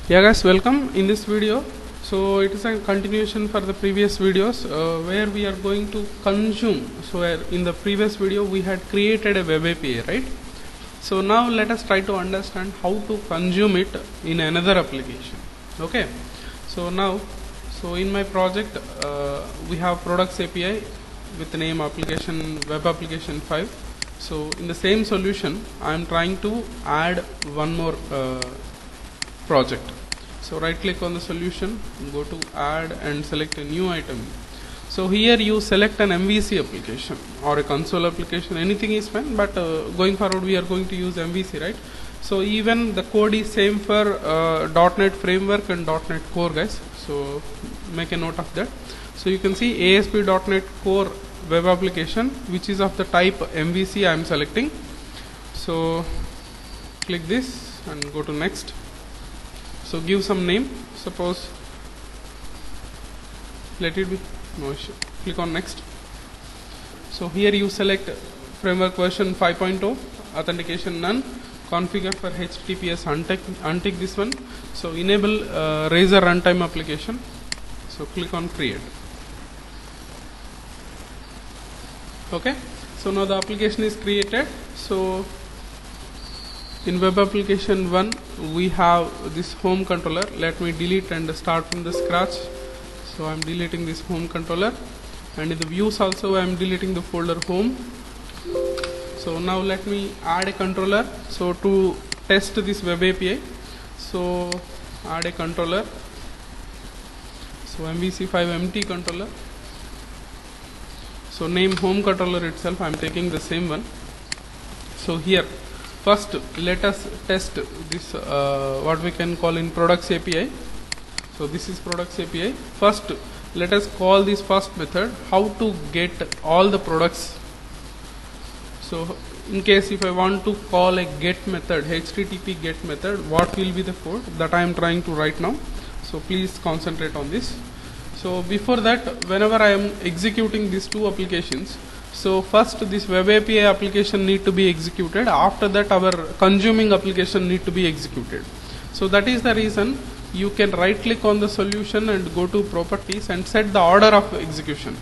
Yeah guys, welcome in this video. So it is a continuation for the previous videos where we are going to consume. So in the previous video we had created a web API, right? So now let us try to understand how to consume it in another application. Okay, so now in my project we have products API with the name application web application 5. So in the same solution I am trying to add one more project. So right click on the solution, go to add and select a new item. So here you select an MVC application or a console application, anything is fine, but going forward we are going to use MVC, right? So even the code is same for .NET Framework and .NET Core, guys. So make a note of that. So you can see ASP.NET Core web application, which is of the type MVC I am selecting. So click this and go to next. So give some name, suppose let it be no issue. Click on next. So here you select framework version 5.0, authentication none, configure for HTTPS untick this one. So enable Razor runtime application. So click on create. Okay, so now the application is created. So in web application 1 we have this home controller. Let me delete and start from the scratch. So I am deleting this home controller, and in the views also I am deleting the folder home. So now let me add a controller. So to test this web API, so add a controller. So MVC5 empty controller. So name home controller itself, I am taking the same one. So here first let us test this what we can call in products API. So this is products API. First let us call this first method, how to get all the products. So in case if I want to call a get method, HTTP get method, what will be the code that I am trying to write now. So please concentrate on this. So before that, whenever I am executing these two applications, so first this web API application need to be executed. After that our consuming application need to be executed. So that is the reason you can right click on the solution and go to properties and set the order of execution.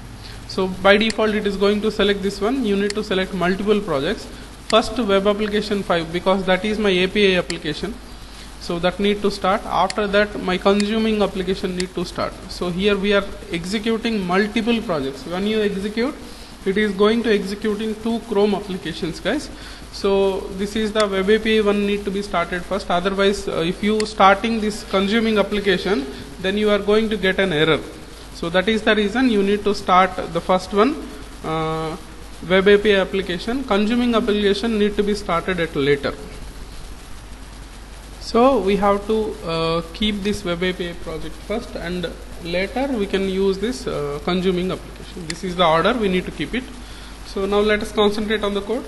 So by default it is going to select this one. You need to select multiple projects. First web application 5, because that is my API application. So that need to start. After that my consuming application need to start. So here we are executing multiple projects. When you execute, it is going to execute in 2 Chrome applications, guys. So this is the web API one need to be started first. Otherwise if you starting this consuming application, then you are going to get an error. So that is the reason you need to start the first one, web API application. Consuming application need to be started at later. So we have to keep this web API project first, and later we can use this consuming application. This is the order, we need to keep it. So now let us concentrate on the code.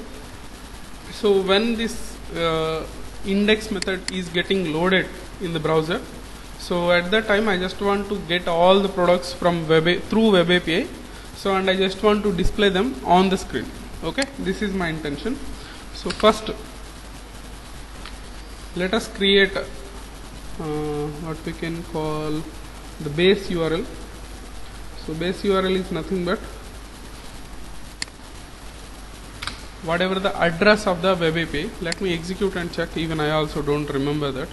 So when this index method is getting loaded in the browser, so at that time I just want to get all the products from through web API. So and I just want to display them on the screen. Okay, this is my intention. So first let us create what we can call the base URL. So base URL is nothing but whatever the address of the web API. Let me execute and check. Even I also don't remember that.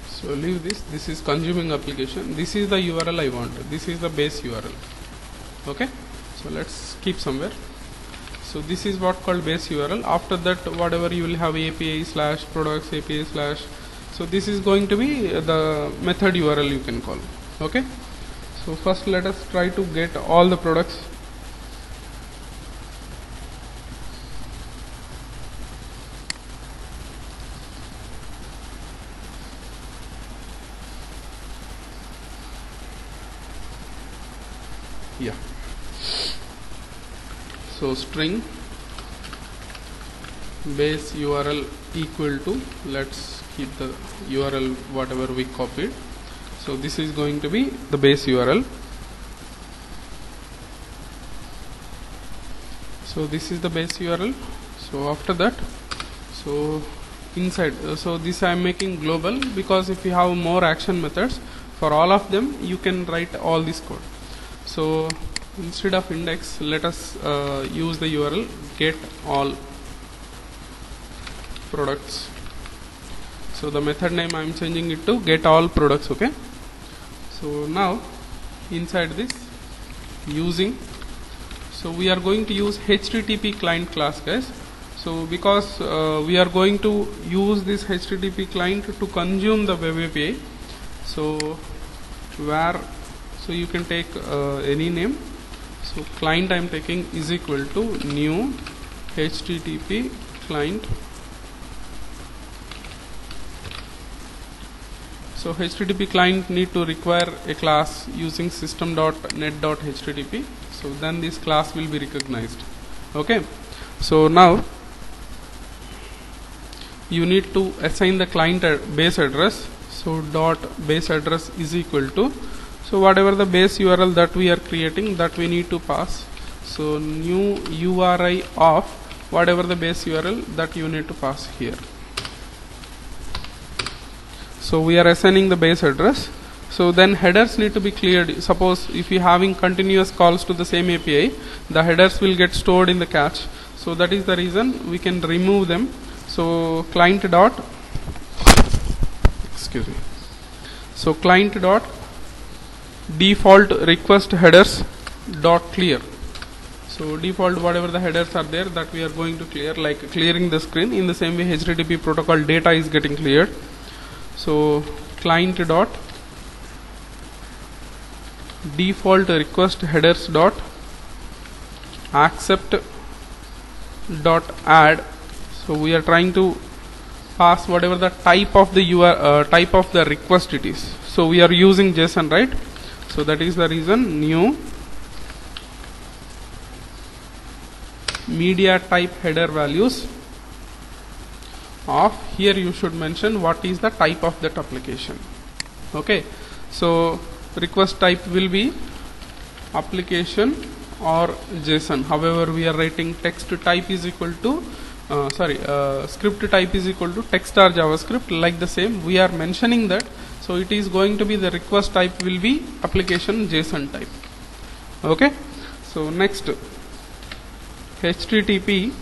So leave this. This is consuming application. This is the URL I want. This is the base URL. Okay. So let's keep somewhere. So this is what called base URL. After that, whatever you will have API slash products API slash. So this is going to be the method URL you can call. Okay. So first let us try to get all the products. Yeah. So string base URL equal to, let's keep the URL whatever we copied. So this is going to be the base URL. So this is the base URL. So after that, so inside, so this I am making global, because if you have more action methods, for all of them you can write all this code. So instead of index, let us use the URL get all products. So the method name I am changing it to get all products. Okay. So now inside this using, so we are going to use HTTP client class, guys. So because we are going to use this HTTP client to consume the web API, so where, so you can take any name. So client I am taking is equal to new HTTP client. So HTTP client need to require a class using system.net.http. So then this class will be recognized. Okay. So now you need to assign the client base address. So dot base address is equal to, so whatever the base URL that we are creating, that we need to pass. So new URI of whatever the base URL that you need to pass here. So we are assigning the base address. So then headers need to be cleared. Suppose if you having continuous calls to the same API, the headers will get stored in the cache. So that is the reason we can remove them. So client dot, excuse me. So client dot default request headers dot clear. So default whatever the headers are there, that we are going to clear, like clearing the screen. In the same way HTTP protocol data is getting cleared. So client dot default request headers dot accept dot add. So we are trying to pass whatever the type of the type of the request it is. So we are using JSON, right? So that is the reason new media type header values of, here you should mention what is the type of that application. Okay. So request type will be application or JSON. However, we are writing text type is equal to script type is equal to text or JavaScript, like the same we are mentioning that. So it is going to be the request type will be application JSON type. Okay. So next, HTTP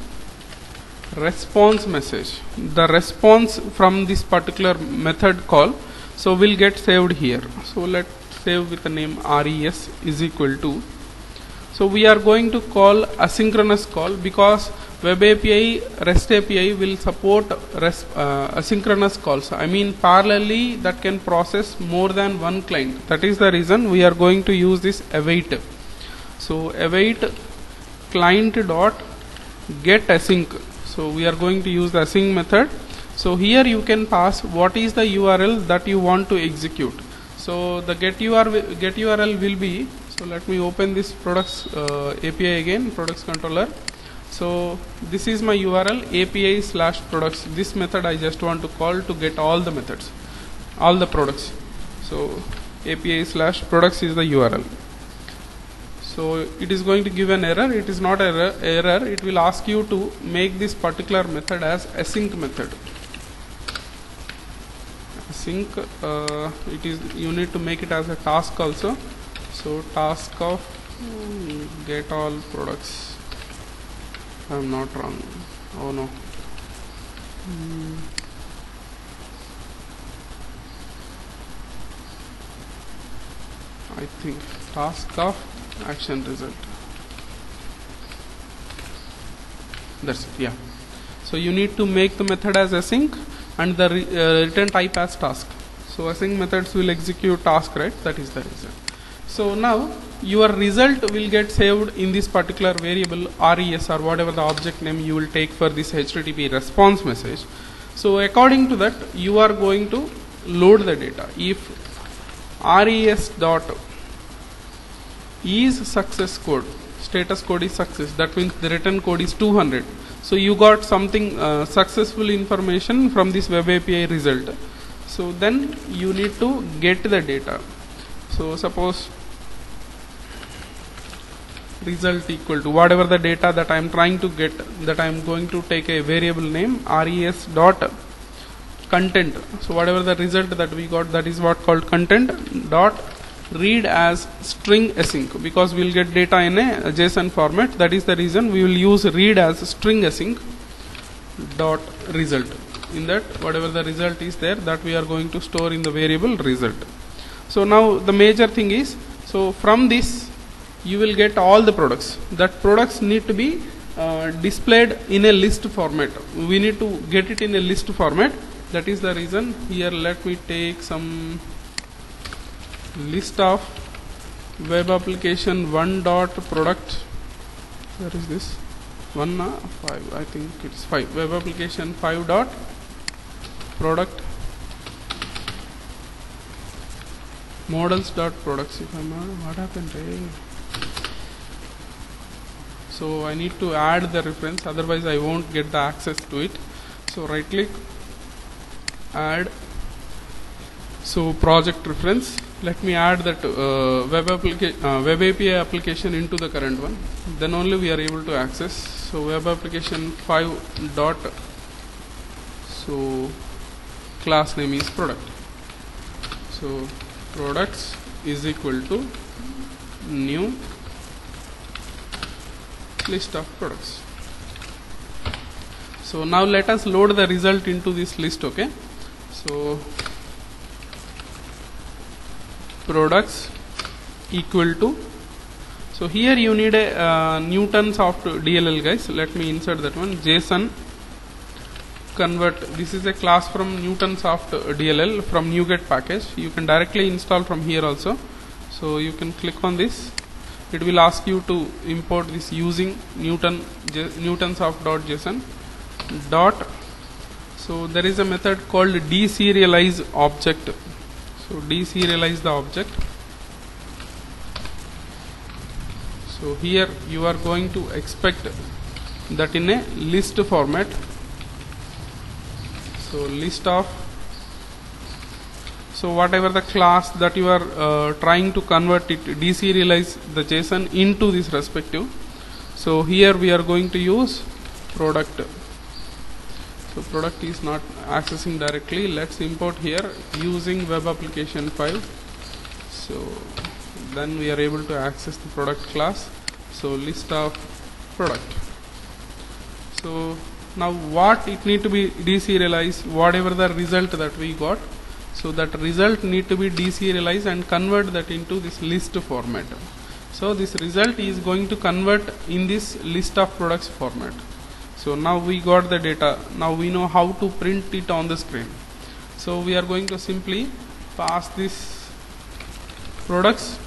response message, the response from this particular method call, so will get saved here. So let's save with the name res is equal to, so we are going to call asynchronous call, because web API REST API will support asynchronous calls. I mean parallelly that can process more than one client. That is the reason we are going to use this await. So await client dot get async. So we are going to use the async method. So here you can pass what is the URL that you want to execute. So the get URL will be, so let me open this products API again, products controller. So this is my URL API/products. This method I just want to call to get all the methods, all the products. So API/products is the URL. So it is going to give an error. It is not error. It will ask you to make this particular method as async method. Async. It is, you need to make it as a task also. So task of get all products. I am not wrong. Oh no. I think task of action result. That's it. Yeah. So you need to make the method as async and the return type as task. So async methods will execute task, right? That is the reason. So now your result will get saved in this particular variable res, or whatever the object name you will take for this HTTP response message. So according to that you are going to load the data. If res dot is success code, status code is success, that means the return code is 200. So you got something successful information from this web API result. So then you need to get the data. So suppose result equal to whatever the data that I am trying to get, that I am going to take a variable name res dot content. So whatever the result that we got, that is what called content dot read as string async, because we will get data in a JSON format. That is the reason we will use read as string async dot result. In that, whatever the result is there, that we are going to store in the variable result. So now the major thing is, so from this you will get all the products. That products need to be displayed in a list format. We need to get it in a list format. That is the reason here let me take some list of web application 1 dot product. Where is this? 1 5, I think it's 5. Web application 5 dot product models dot products. If I'm not, what happened? So I need to add the reference, otherwise I won't get the access to it. So right click, add. So project reference, let me add that web API application into the current one, then only we are able to access. So web application 5 dot, so class name is product. So products is equal to new list of products. So now let us load the result into this list. Okay, so products equal to, so here you need a Newton's of DLL, guys. Let me insert that one. JSON convert, this is a class from Newtonsoft DLL from NuGet package. You can directly install from here also. So you can click on this. It will ask you to import this using Newtonsoft.json dot. So there is a method called deserialize object. So deserialize the object. So here you are going to expect that in a list format. So list of, so whatever the class that you are trying to convert it, deserialize the JSON into this respective. So here we are going to use product. So product is not accessing directly. Let's import here using web application 5. So then we are able to access the product class. So list of product. So now what it need to be deserialized, whatever the result that we got. So that result need to be deserialized and convert that into this list format. So this result is going to convert in this list of products format. So now we got the data. Now we know how to print it on the screen. So we are going to simply pass this products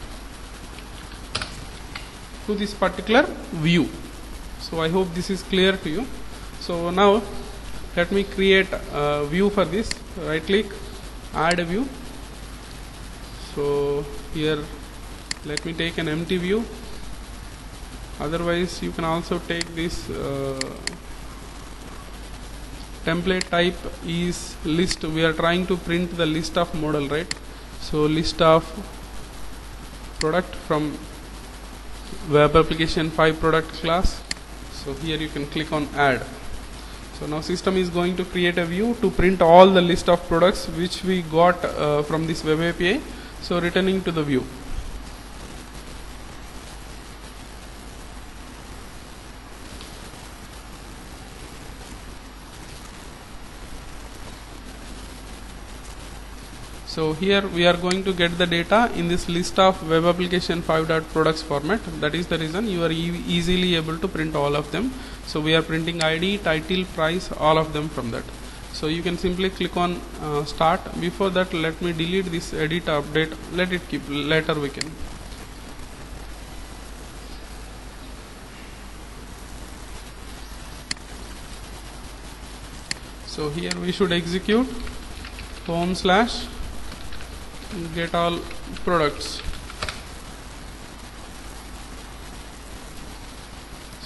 to this particular view. So I hope this is clear to you. So now let me create a view for this. Right click, add a view. So here let me take an empty view. Otherwise you can also take this template type is list. We are trying to print the list of model, right? So list of product from web application 5 product class. So here you can click on add. So now system is going to create a view to print all the list of products which we got from this web API. So returning to the view. So here we are going to get the data in this list of web application 5.products format. That is the reason you are easily able to print all of them. So we are printing ID, title, price, all of them from that. So you can simply click on start. Before that, let me delete this edit update. Let it keep, later we can. So here we should execute home slash get all products.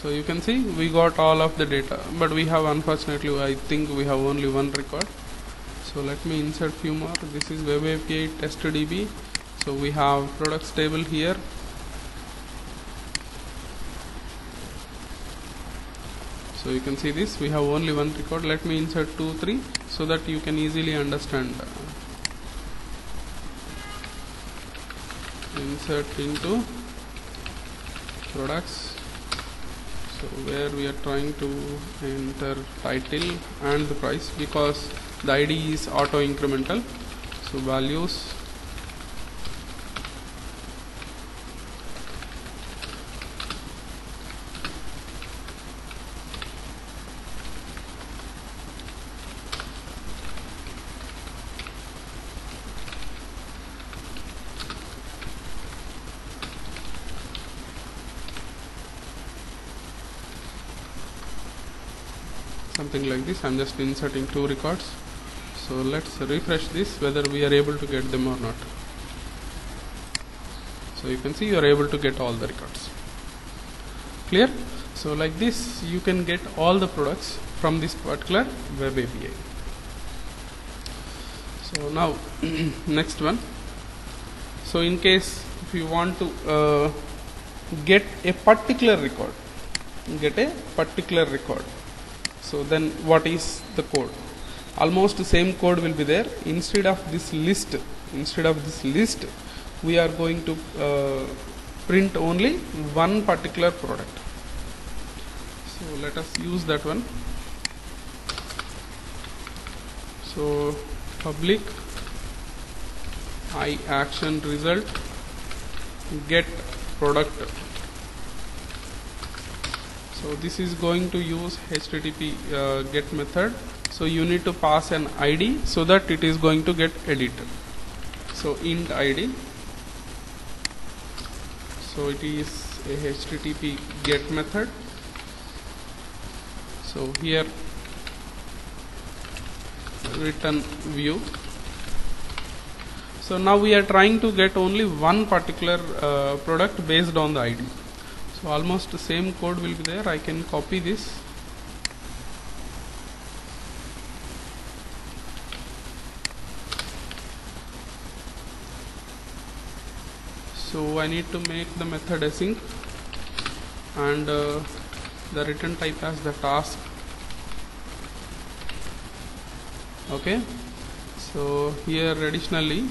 So you can see we got all of the data, but we have, unfortunately, I think we have only one record. So let me insert few more. This is web API test DB. So we have products table here. So you can see this, we have only one record. Let me insert 2, 3 so that you can easily understand. Insert into products. So where we are trying to enter title and the price, because the ID is auto incremental. So values, something like this. I'm just inserting 2 records. So let's refresh this, whether we are able to get them or not. So you can see you are able to get all the records. Clear? So like this you can get all the products from this particular web API. So now next one. So in case if you want to get a particular record, so then what is the code? Almost the same code will be there. Instead of this list, we are going to print only one particular product. So let us use that one. So public I action result get product. So this is going to use HTTP get method. So you need to pass an ID so that it is going to get edited. So int ID. So it is a HTTP get method. So here return view. So now we are trying to get only one particular product based on the ID. So almost the same code will be there. I can copy this. So I need to make the method async, and the return type as the task. Okay. So here additionally,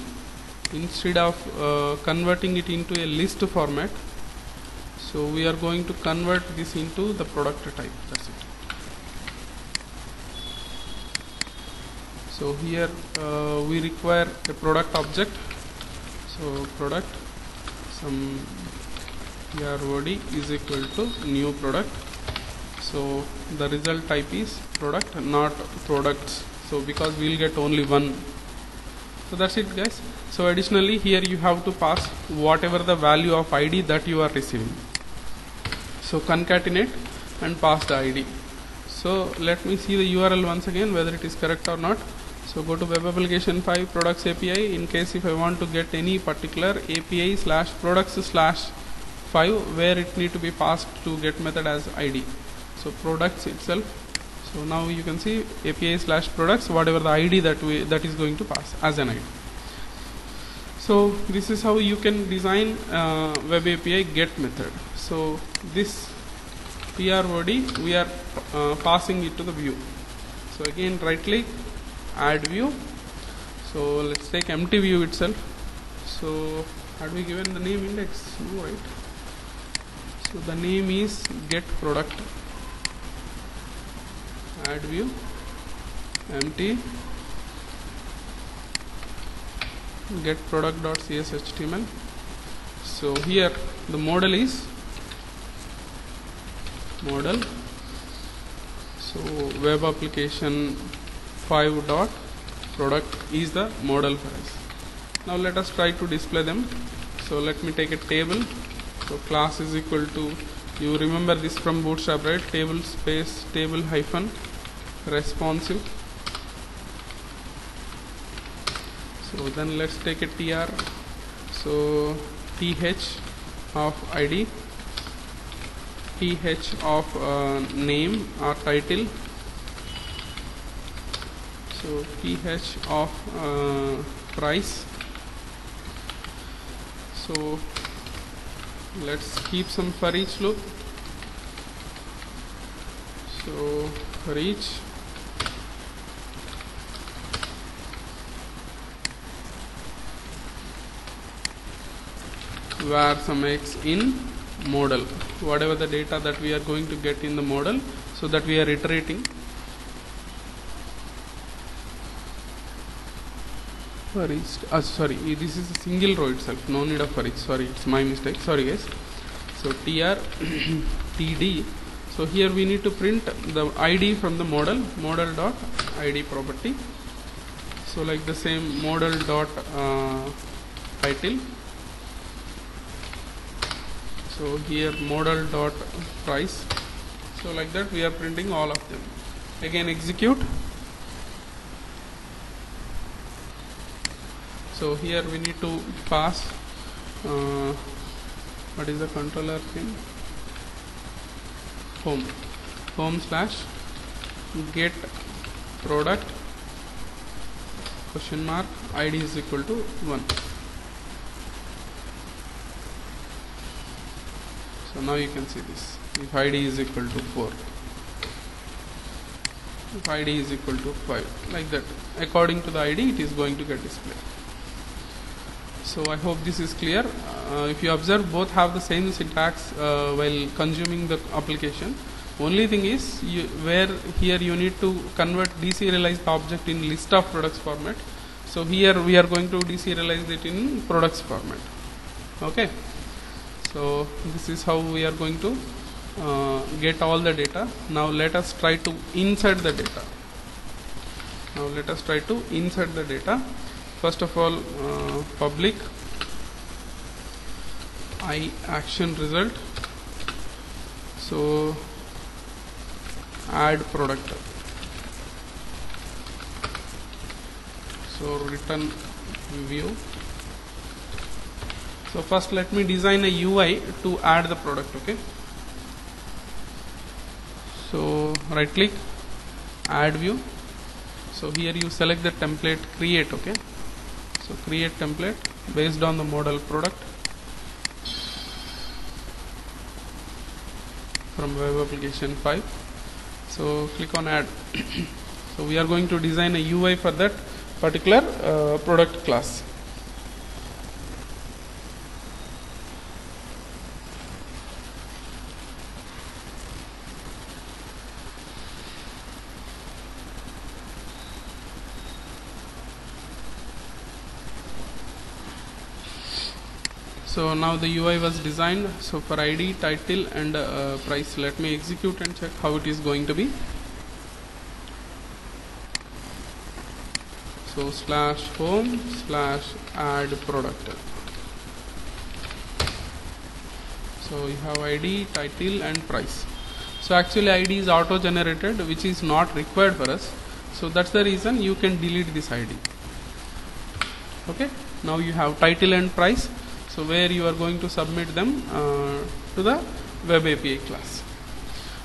instead of converting it into a list format, so we are going to convert this into the product type. That's it. So here we require a product object. So product some prod is equal to new product. So the result type is product, not products. So because we will get only one. So that's it, guys. So additionally here you have to pass whatever the value of ID that you are receiving. So concatenate and pass the ID. So let me see the URL once again, whether it is correct or not. So go to web application 5 products API. In case if I want to get any particular API / products / 5 where it need to be passed to get method as ID. So products itself. So now you can see API / products, whatever the ID that is going to pass as an ID. So this is how you can design web API get method. So this prod we are passing it to the view. So again right click, add view. So let's take empty view itself. So had we given the name index? No, right? So the name is get product. Add view, empty, get product.cshtml. So here the model is model. So web application 5 dot product is the model files. Now let us try to display them. So let me take a table. So class is equal to, you remember this from Bootstrap, right? Table space table hyphen responsive. So then let's take a tr. So th of id th of name or title. So th of price. So let's keep some for each loop. So for each var some x in model, whatever the data that we are going to get in the model, so that we are iterating. For each, sorry, this is a single row itself, no need of for each, sorry, it's my mistake, sorry guys. So tr td, so here we need to print the id from the model dot id property. So like the same model dot title. So here model dot price. So like that we are printing all of them. Again execute. So here we need to pass what is the controller thing? Home slash get product question mark id is equal to 1. So now you can see this. If id is equal to 4, if id is equal to 5, like that, according to the id it is going to get displayed. So I hope this is clear. If you observe, both have the same syntax while consuming the application. Only thing is where here you need to convert deserialized object in list of products format. So here we are going to deserialize it in products format. Okay. So this is how we are going to get all the data. Now let us try to insert the data. First of all, public I action result. So add product. So return view. So first let me design a UI to add the product. Okay. So right click, add view. So here you select the template create. Okay. So create template based on the model product from web application 5. So click on add. So we are going to design a UI for that particular product class. So now the UI was designed. So for ID, title and price, let me execute and check how it is going to be. So slash home slash add product. So you have ID, title and price. So actually ID is auto generated, which is not required for us. So that's the reason you can delete this ID. Okay. Now you have title and price. So where you are going to submit them to the web API class.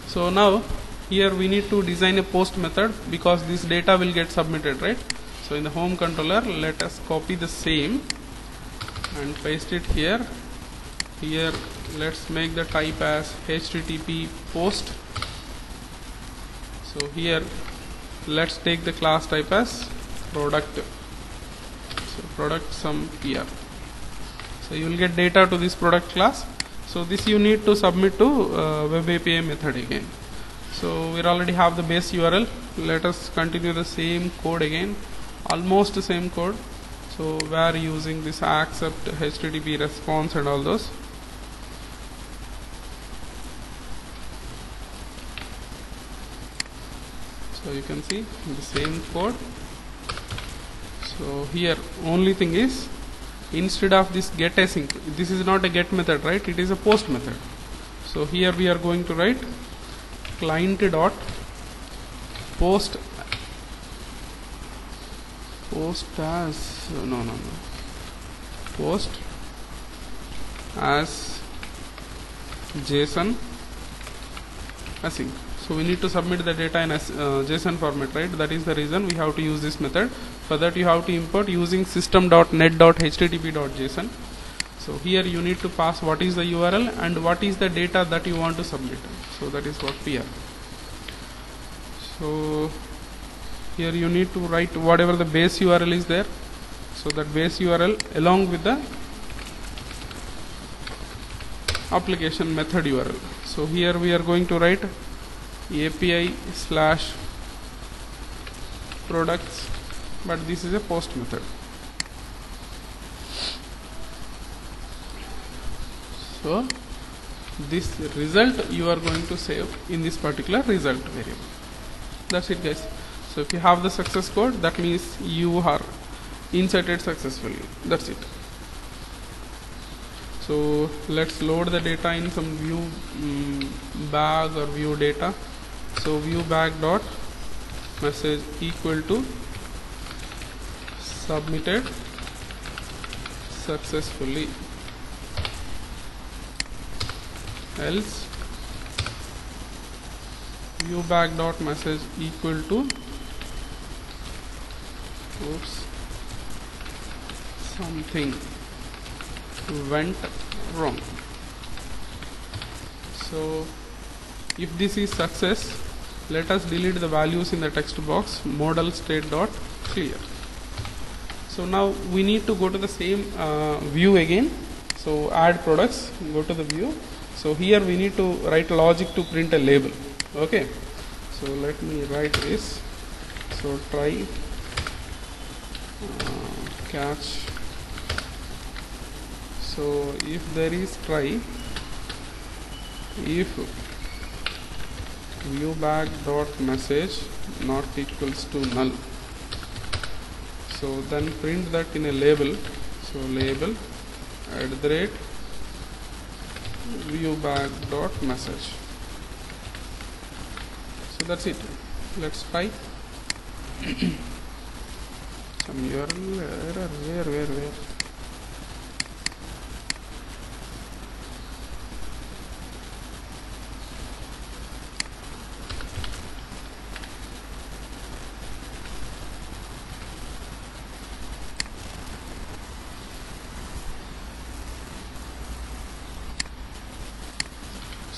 So now here we need to design a post method because this data will get submitted, right? So in the home controller, let us copy the same and paste it here. Here let's make the type as HTTP post. So here let's take the class type as product. So product some PR. So you will get data to this product class. So this you need to submit to web API method again. So we already have the base URL. Let us continue the same code again, almost the same code. So we are using this accept HTTP response and all those. So you can see the same code. So here only thing is, instead of this get async, this is not a get method, right? It is a post method. So here we are going to write client dot post as post as JSON async. So we need to submit the data in JSON format, right? That is the reason we have to use this method. For that you have to import using system.net.http.json. So here you need to pass what is the URL and what is the data that you want to submit. So that is what we have. So here you need to write whatever the base URL is there. So that base URL along with the application method URL. So here we are going to write API/products, but this is a post method. So this result you are going to save in this particular result variable. That's it, guys. So if you have the success code, that means you are inserted successfully. That's it. So let's load the data in some view bag or view data. So view bag dot message equal to submitted successfully, else view bag dot message equal to something went wrong. So if this is success, let us delete the values in the text box modal state dot clear. So now we need to go to the same view again. So add products, go to the view. So here we need to write logic to print a label. Okay, so let me write this. So try catch. So if there is try, if view bag dot message not equals to null, so then print that in a label. So label @ view bag dot message. So that's it. Let's try. Some URL error, where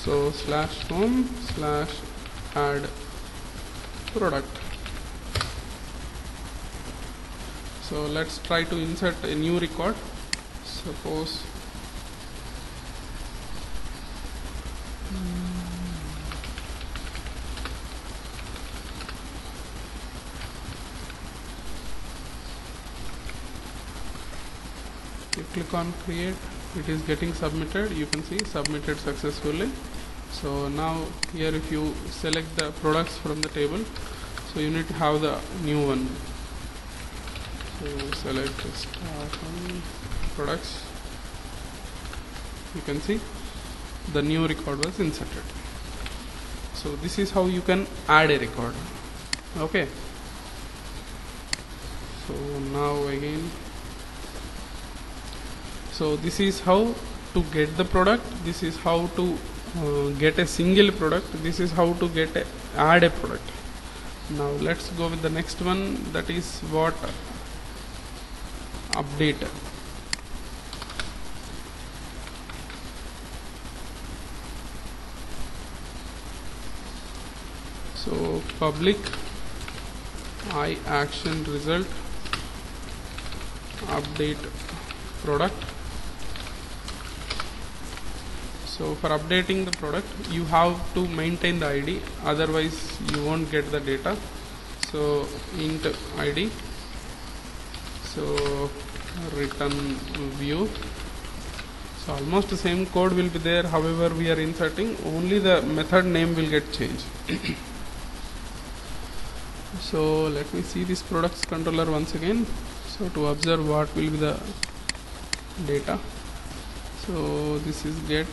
so /home/add product. So let's try to insert a new record. Suppose you click on create, it is getting submitted. You can see submitted successfully. So now here if you select the products from the table, so you need to have the new one. So select start on products. You can see the new record was inserted. So this is how you can add a record. Okay. So now again, so this is how to get the product. This is how to get a single product. This is how to add a product. Now let's go with the next one. That is what update. So public I action result update product. So for updating the product, you have to maintain the ID, otherwise you won't get the data. So int ID, so return view. So almost the same code will be there, however we are inserting, only the method name will get changed. So let me see this products controller once again. So to observe what will be the data. So this is get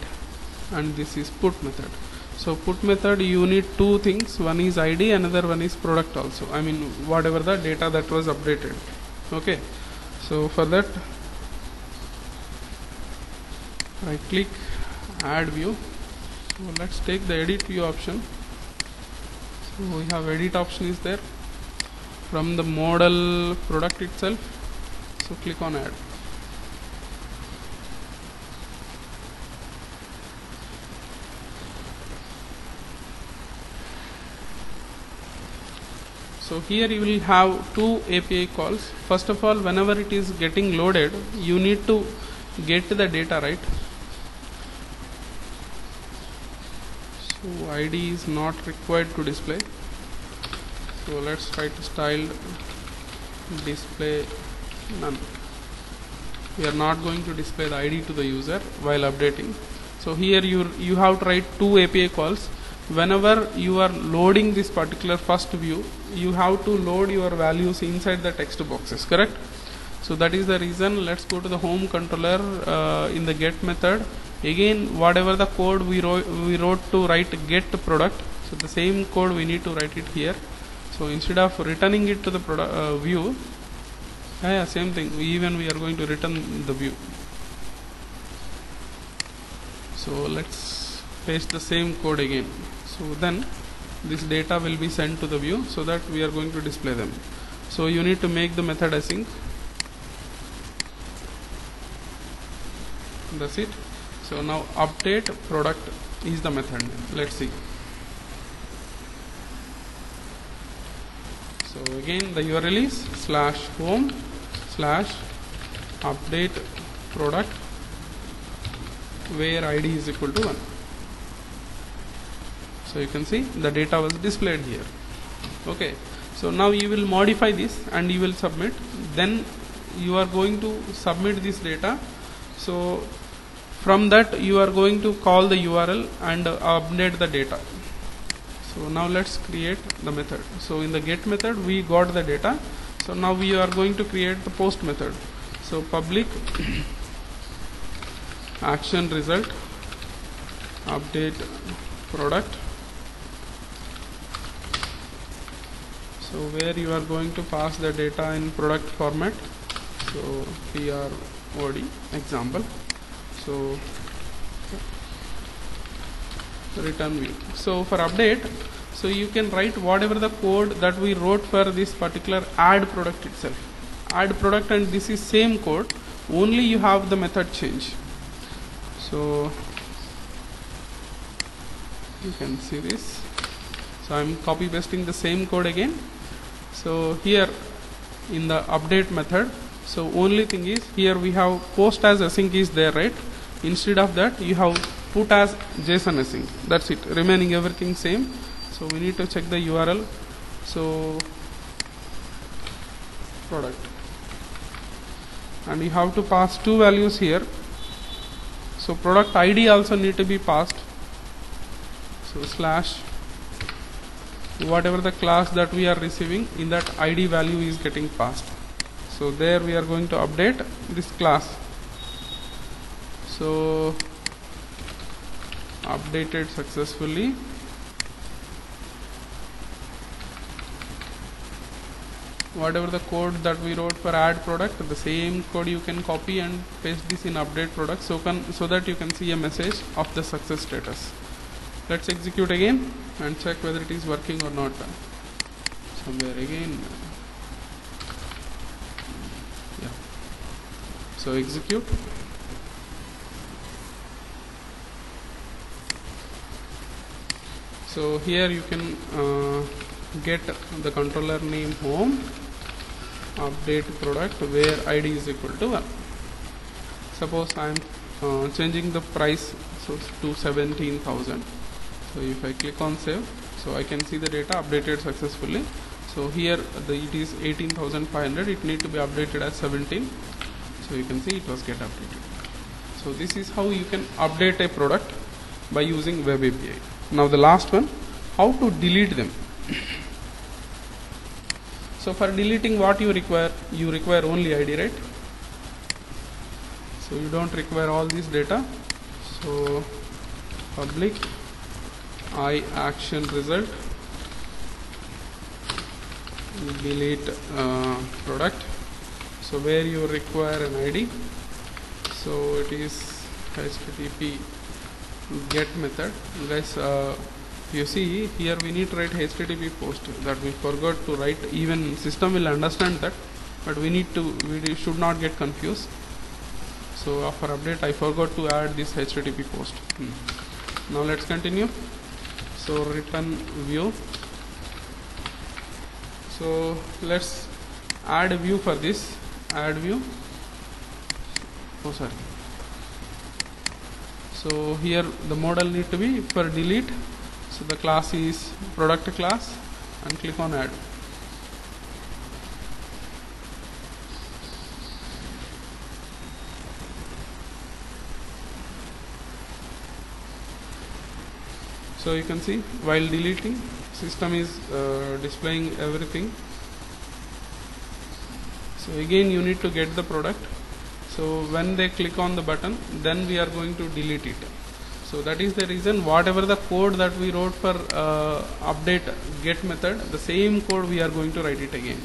and this is put method. So put method, you need two things. One is ID, another one is product also. I mean whatever the data that was updated. Okay. So for that, right click, add view. So let's take the edit view option. So we have edit option is there from the model product itself. So click on add. So here you will have two API calls. First of all, whenever it is getting loaded, you need to get the data, right? So ID is not required to display. So let's try to style display none. We are not going to display the ID to the user while updating. So here you have to write two API calls. Whenever you are loading this particular first view, you have to load your values inside the text boxes, correct? So that is the reason. Let's go to the home controller in the get method. Again, whatever the code we wrote to write get product, so the same code we need to write it here. So instead of returning it to the product view, same thing, we are going to return the view. So let's paste the same code again. So then this data will be sent to the view, so that we are going to display them. So you need to make the method async. That's it. So now update product is the method name. Let's see. So again the URL is /home/update product where ID is equal to 1. So you can see the data was displayed here. Okay, so now you will modify this and you will submit. Then you are going to submit this data. So from that you are going to call the URL and update the data. So now let's create the method. So in the get method we got the data. So now we are going to create the post method. So public action result update product. So where you are going to pass the data in product format. So PROD example. So return view. So for update, so you can write whatever the code that we wrote for this particular add product itself. Add product, and this is same code, only you have the method change. So you can see this. So I'm copy pasting the same code again. So here in the update method, so only thing is here we have post as async is there, right? Instead of that you have put as JSON async. That's it, remaining everything same. So we need to check the URL. So product, and you have to pass two values here. So product ID also need to be passed. So slash whatever the class that we are receiving, in that ID value is getting passed. So there we are going to update this class. So updated successfully. Whatever the code that we wrote for add product, the same code you can copy and paste this in update product, so that you can see a message of the success status. Let's execute again and check whether it is working or not. Somewhere again, yeah. So execute. So here you can get the controller name home, update product where ID is equal to 1. Suppose I am changing the price to 17,000. So if I click on save, so I can see the data updated successfully. So here it is 18,500, it need to be updated as 17. So you can see it was get updated. So this is how you can update a product by using web API. Now the last one, how to delete them. So for deleting, what you require only ID, right? So you don't require all this data. So public I action result delete product. So where you require an ID, so it is HTTP get method. Guys, you see here we need to write HTTP post, that we forgot to write. Even system will understand that, but we should not get confused. So for update I forgot to add this HTTP post. Now let's continue. So return view. So let's add a view for this. Add view. So here the model need to be for delete. So the class is product class, and click on add. So you can see while deleting, system is displaying everything. So again you need to get the product. So when they click on the button, then we are going to delete it. So that is the reason whatever the code that we wrote for update get method, the same code we are going to write it again.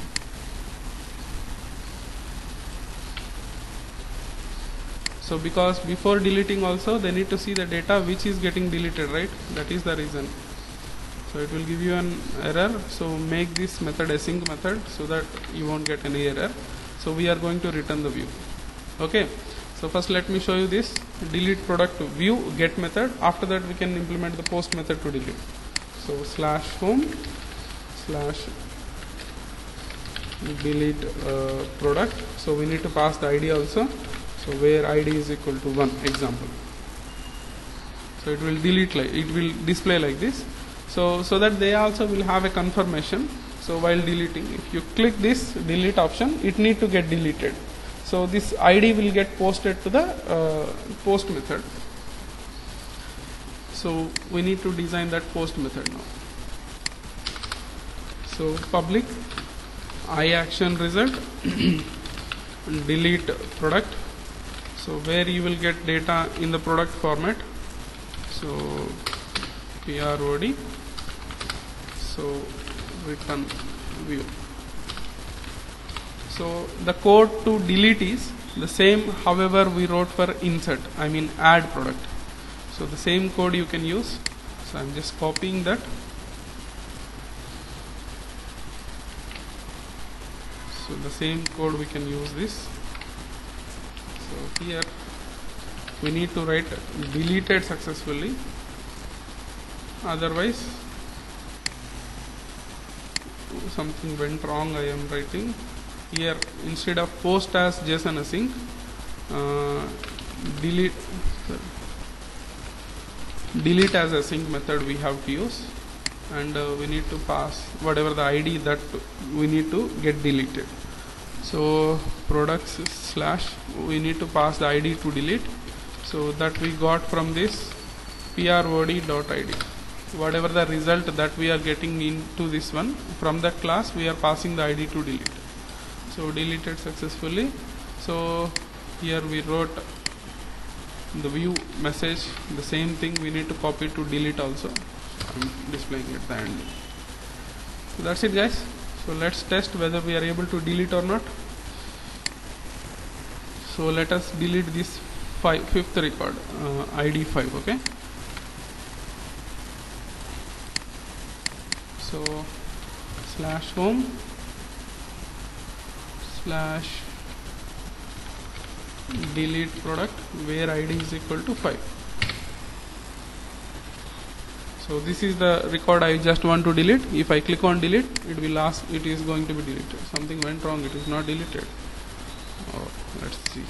So because before deleting also they need to see the data which is getting deleted, right? That is the reason. So it will give you an error. So make this method async method so that you won't get any error. So we are going to return the view. Okay. So first let me show you this delete product view get method. After that we can implement the post method to delete. So /home/ delete product. So we need to pass the ID also. So where ID is equal to 1, example. So it will display like this. So that they also will have a confirmation. So while deleting, if you click this delete option, it need to get deleted. So this ID will get posted to the post method. So we need to design that post method now. So public iAction result delete product. So where you will get data in the product format. So PROD. So return view. So the code to delete is the same however we wrote for insert, add product. So the same code you can use. So I'm just copying that. So the same code we can use this. So here we need to write deleted successfully, otherwise something went wrong. I am writing here instead of post as JSON async, delete as async method we have to use, and we need to pass whatever the ID that we need to get deleted. So products / we need to pass the ID to delete. So that we got from this prod.id. Whatever the result that we are getting into this one, from that class we are passing the ID to delete. So deleted successfully. So here we wrote the view message, the same thing we need to copy to delete also. I'm displaying at the end. So that's it, guys. So let's test whether we are able to delete or not. So let us delete this fifth record, ID 5. Okay. So /home/ delete product where ID is equal to 5. So this is the record I just want to delete. If I click on delete, it will ask, it is going to be deleted. Something went wrong, it is not deleted. Oh, let's see.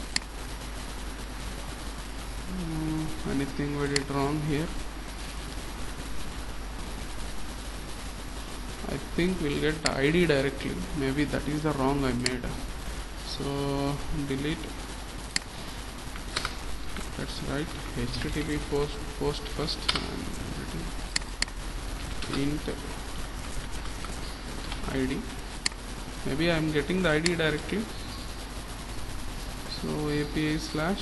Anything we did wrong here? I think we'll get the ID directly. Maybe that is the wrong I made. So delete. That's right. HTTP post first and int ID. Maybe I am getting the ID directly. So API /ID.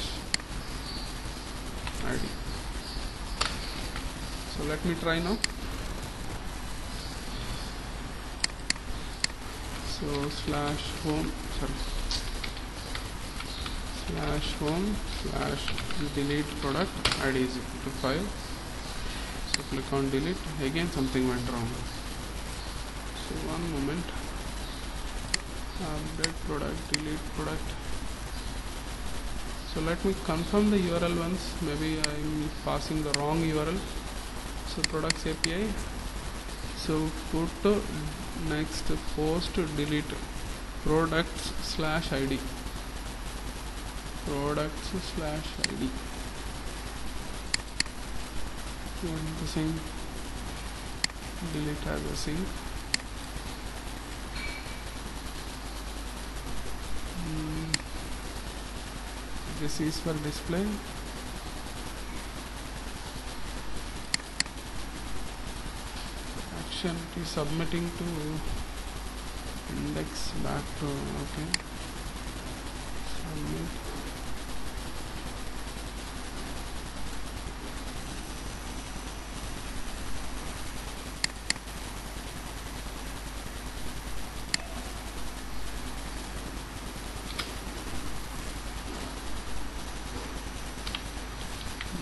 So let me try now. So /home/ delete product ID is equal to 5. So click on delete. Again something went wrong. So one moment. Update product, delete product. So let me confirm the URL once. Maybe I'm passing the wrong URL. So products API. So put next post delete products/id. Products/id. The same. Delete as a sync. This is for display. Action it is submitting to index back to okay. Submit.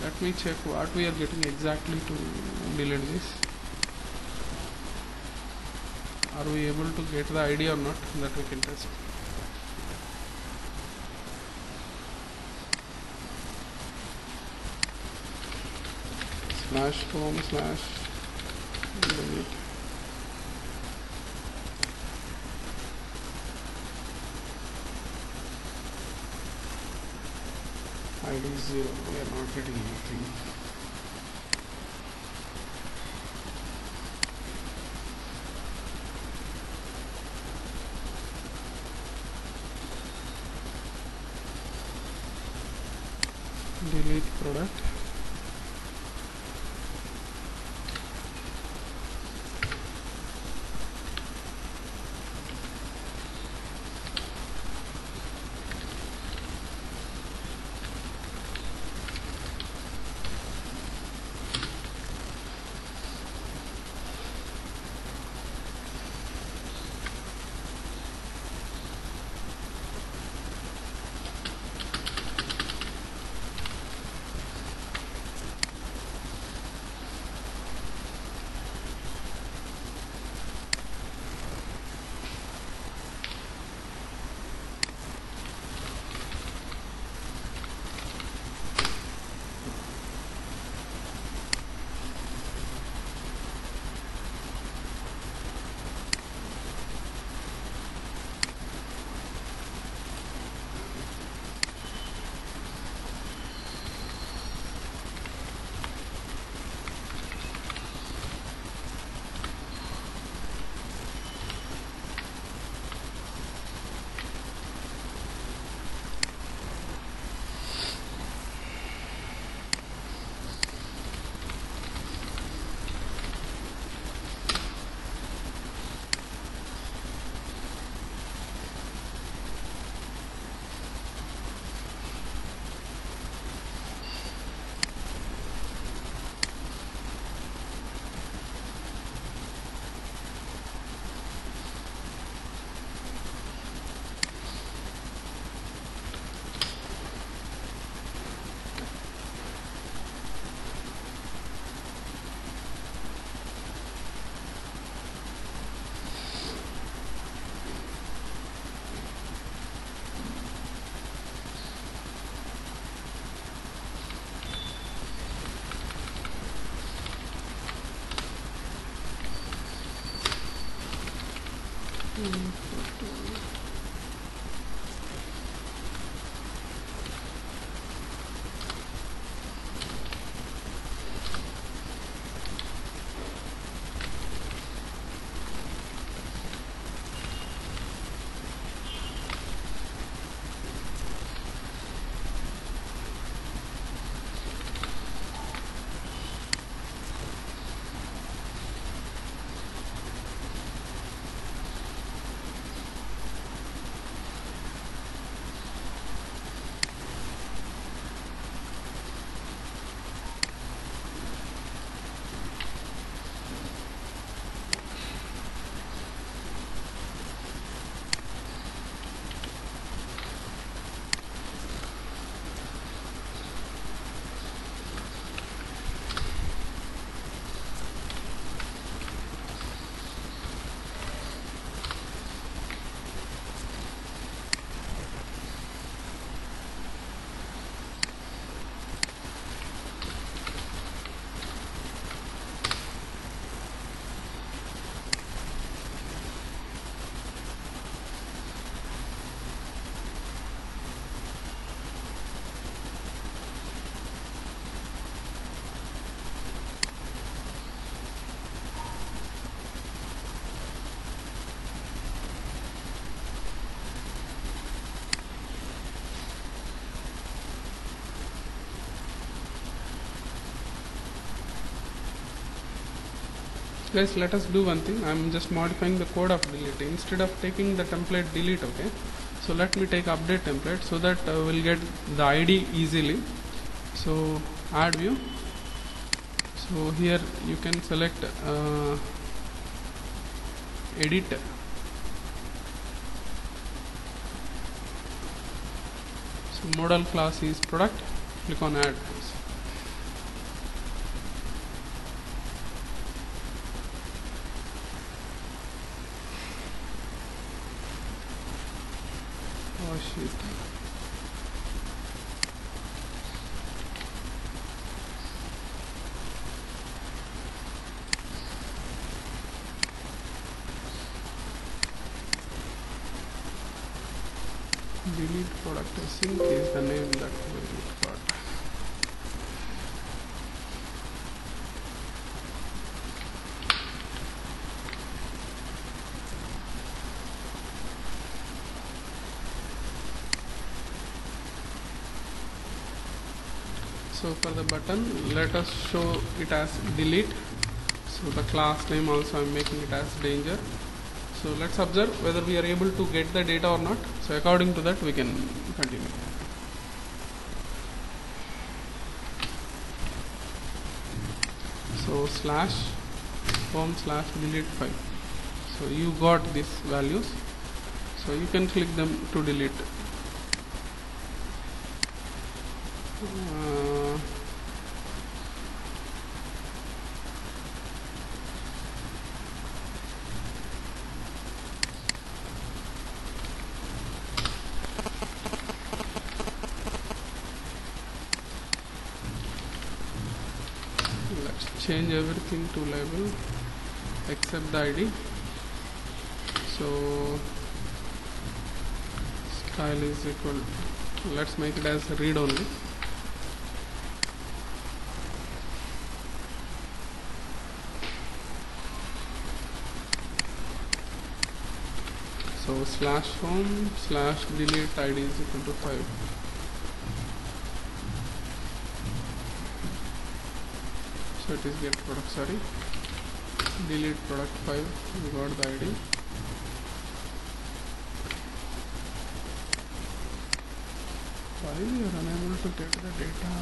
Let me check what we are getting exactly to delete this. Are we able to get the ID or not? That we can test. /home/delete. ID is 0. We are not getting anything. Delete product. guys, let us do one thing. I'm just modifying the code of delete instead of taking the template delete. Okay, so let me take update template so that we'll get the ID easily. So add view. So here you can select edit. So model class is product. Click on add. Oh shit. Delete product async is the name that we got. So for the button, let us show it as delete. So the class name also I am making it as danger. So let's observe whether we are able to get the data or not. So according to that we can continue. So slash home slash delete file. So you got these values. So you can click them to delete. Let's change everything to label except the ID. So style is equal to, let's make it as read only. So slash home slash delete ID is equal to 5. So it is get product, sorry, delete product 5, we got the ID. Why we are unable to get the data?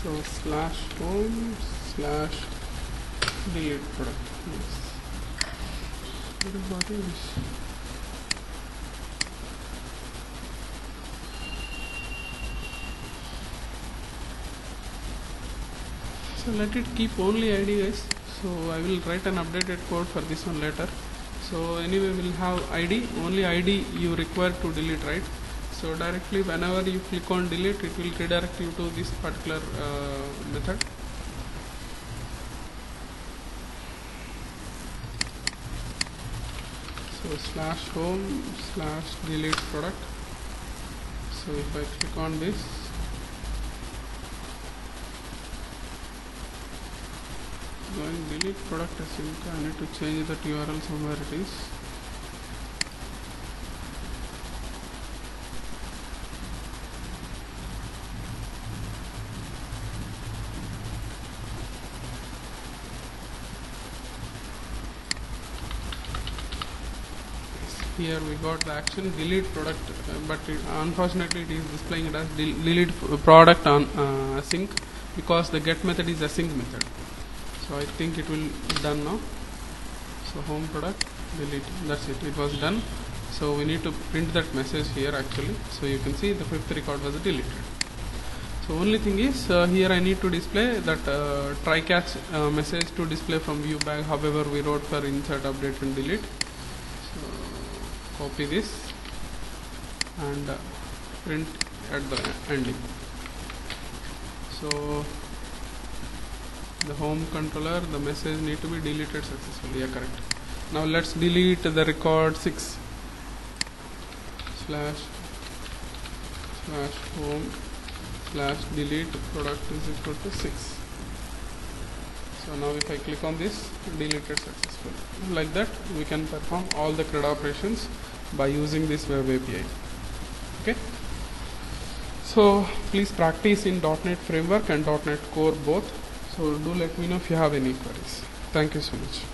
So slash home slash delete product. Yes. What is this? So let it keep only ID, guys. So I will write an updated code for this one later. So anyway we'll have ID, only ID you require to delete, right? So directly whenever you click on delete, it will redirect you to this particular method. So slash home slash delete product. So if I click on this, going delete product async, I need to change that URL somewhere it is. here we got the action delete product, but unfortunately it is displaying it as delete product on async, because the get method is async method. So I think it will be done now. So home product delete, that's it, it was done. So we need to print that message here actually. So you can see the fifth record was deleted. So only thing is here I need to display that try catch message to display from view bag, however we wrote for insert, update and delete. So copy this and print at the ending. So the home controller, the message need to be deleted successfully. Yeah, correct. Now let's delete the record 6 slash home slash delete product is equal to 6. So now if I click on this, deleted successfully. Like that we can perform all the CRUD operations by using this web API. Okay. So please practice in .NET Framework and .NET Core both. So do let me know if you have any queries. Thank you so much.